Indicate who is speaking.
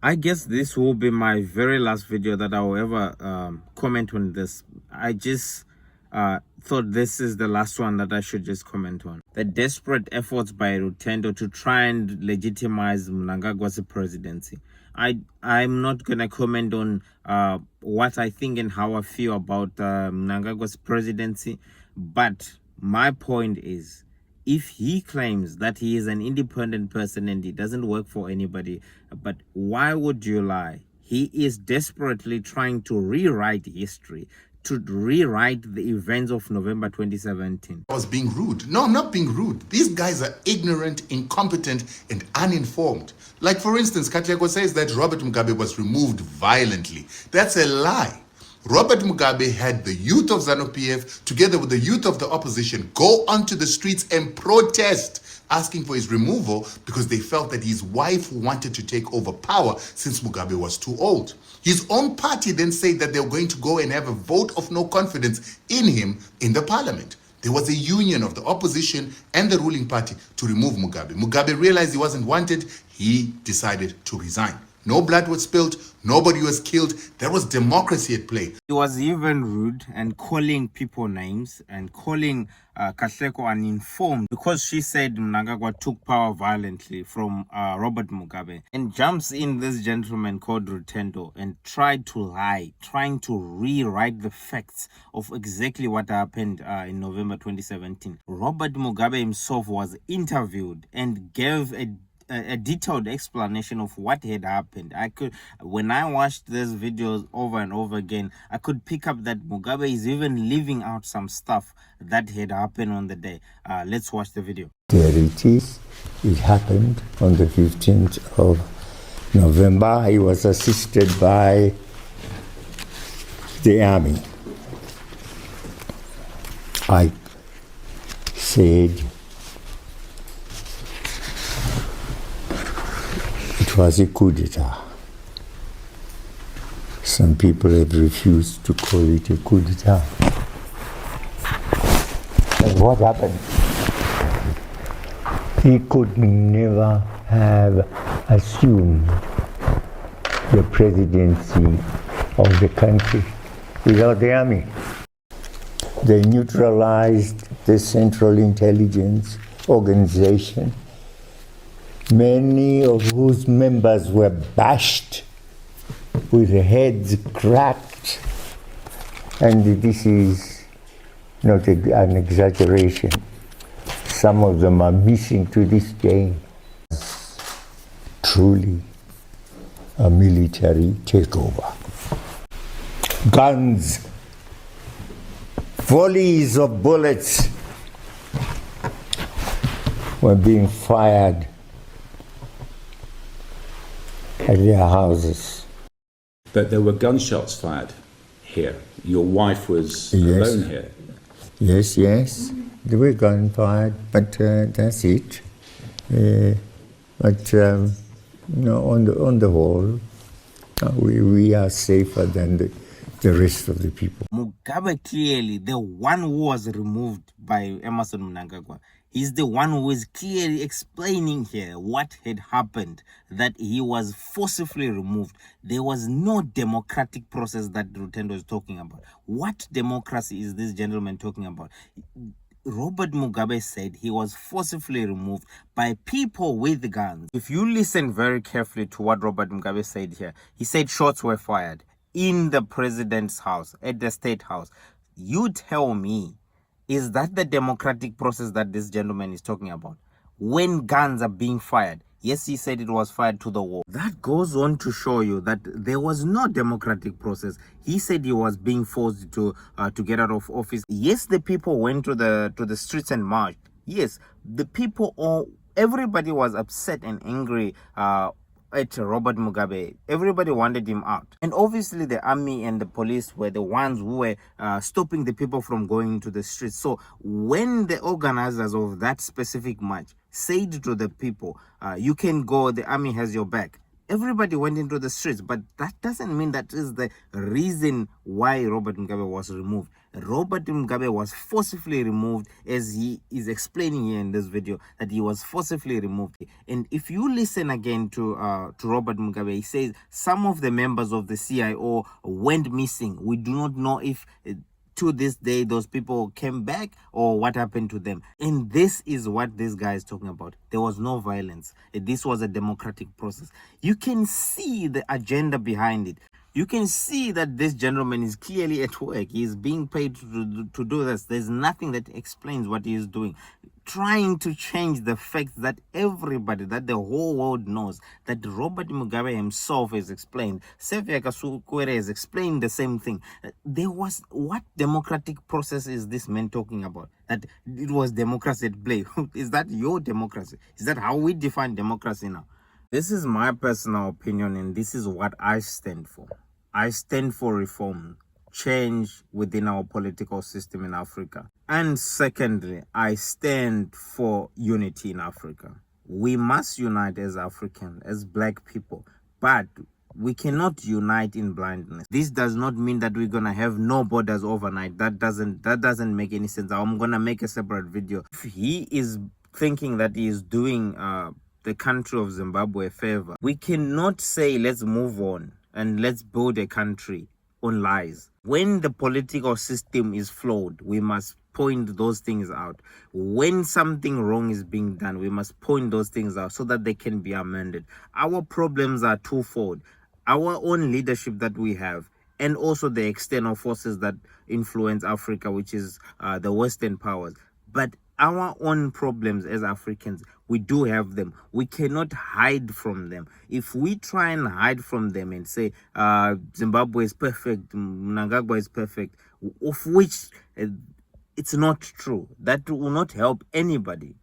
Speaker 1: I guess this will be my very last video that I will ever comment on this. I just thought this is the last one that I should just comment on. The desperate efforts by Rutendo to try and legitimize Mnangagwa's presidency. I'm not gonna comment on what I think and how I feel about Mnangagwa's presidency, but my point is, if he claims that he is an independent person and he doesn't work for anybody, but why would you lie? He is desperately trying to rewrite history, to rewrite the events of November 2017.
Speaker 2: I was being rude. No, I'm not being rude. These guys are ignorant, incompetent, and uninformed. Like, for instance, Katlego says that Robert Mugabe was removed violently. That's a lie. Robert Mugabe had the youth of ZANU-PF, together with the youth of the opposition, go onto the streets and protest, asking for his removal because they felt that his wife wanted to take over power since Mugabe was too old. His own party then said that they were going to go and have a vote of no confidence in him in the parliament. There was a union of the opposition and the ruling party to remove Mugabe. Mugabe realized he wasn't wanted. He decided to resign. No blood was spilled. Nobody was killed. There was democracy at play.
Speaker 1: He was even rude and calling people names and calling Katlego uninformed because she said Mnangagwa took power violently from Robert Mugabe. And jumps in this gentleman called Rutendo and tried to lie, trying to rewrite the facts of exactly what happened in November 2017. Robert Mugabe himself was interviewed and gave a detailed explanation of what had happened. When I watched these videos over and over again, I could pick up that Mugabe is even leaving out some stuff that had happened on the day. Let's watch the video.
Speaker 3: There it is. It happened on the 15th of November. He was assisted by the army. I said it was a coup d'etat. Some people have refused to call it a coup d'etat. And what happened? He could never have assumed the presidency of the country without the army. They neutralized the Central Intelligence Organization, many of whose members were bashed with heads cracked. And this is not an exaggeration. Some of them are missing to this day. Truly a military takeover. Guns, volleys of bullets were being fired at their houses.
Speaker 4: But there were gunshots fired here. Your wife was alone here.
Speaker 3: Yes, yes. There were guns fired, but that's it. But on the whole, we are safer than the rest of the people.
Speaker 1: Mugabe, clearly the one who was removed by Emmerson Mnangagwa, he's the one who is clearly explaining here what had happened, that he was forcibly removed. There was no democratic process that Rutendo is talking about. What democracy is this gentleman talking about? Robert Mugabe said he was forcibly removed by people with guns. If you listen very carefully to what Robert Mugabe said here, he said shots were fired in the president's house, at the state house. You tell me, is that the democratic process that this gentleman is talking about? When guns are being fired? Yes, he said it was fired to the wall. That goes on to show you that there was no democratic process. He said he was being forced to get out of office. Yes, the people went to the streets and marched. Yes, the people, everybody was upset and angry at Robert Mugabe. Everybody wanted him out. And obviously the army and the police were the ones who were stopping the people from going to the streets. So when the organizers of that specific march said to the people, you can go, the army has your back, Everybody went into the streets, but that doesn't mean that is the reason why Robert Mugabe was removed. Robert Mugabe was forcibly removed, as he is explaining here in this video, that he was forcibly removed. And if you listen again to Robert Mugabe, he says some of the members of the CIO went missing. We do not know if to this day those people came back or what happened to them. And this is what this guy is talking about. There was no violence. This was a democratic process. You can see the agenda behind it. You can see that this gentleman is clearly at work. He is being paid to do this. There's nothing that explains what he is doing. Trying to change the fact that everybody, that the whole world knows, that Robert Mugabe himself has explained, Sevia Kasukwere has explained the same thing. There was, what democratic process is this man talking about? That it was democracy at play. Is that your democracy? Is that how we define democracy now? This is my personal opinion, and this is what I stand for. I stand for reform, change within our political system in Africa. And secondly, I stand for unity in Africa. We must unite as Africans, as black people, but we cannot unite in blindness. This does not mean that we're gonna have no borders overnight. That doesn't make any sense. I'm gonna make a separate video. If he is thinking that he is doing the country of Zimbabwe a favor, we cannot say let's move on and let's build a country on lies. When the political system is flawed, we must point those things out. When something wrong is being done, we must point those things out so that they can be amended. Our problems are twofold: our own leadership that we have, and also the external forces that influence Africa, which is the Western powers. But our own problems as Africans, we do have them. We cannot hide from them. If we try and hide from them and say Zimbabwe is perfect, Munangagwa is perfect, of which it's not true, that will not help anybody.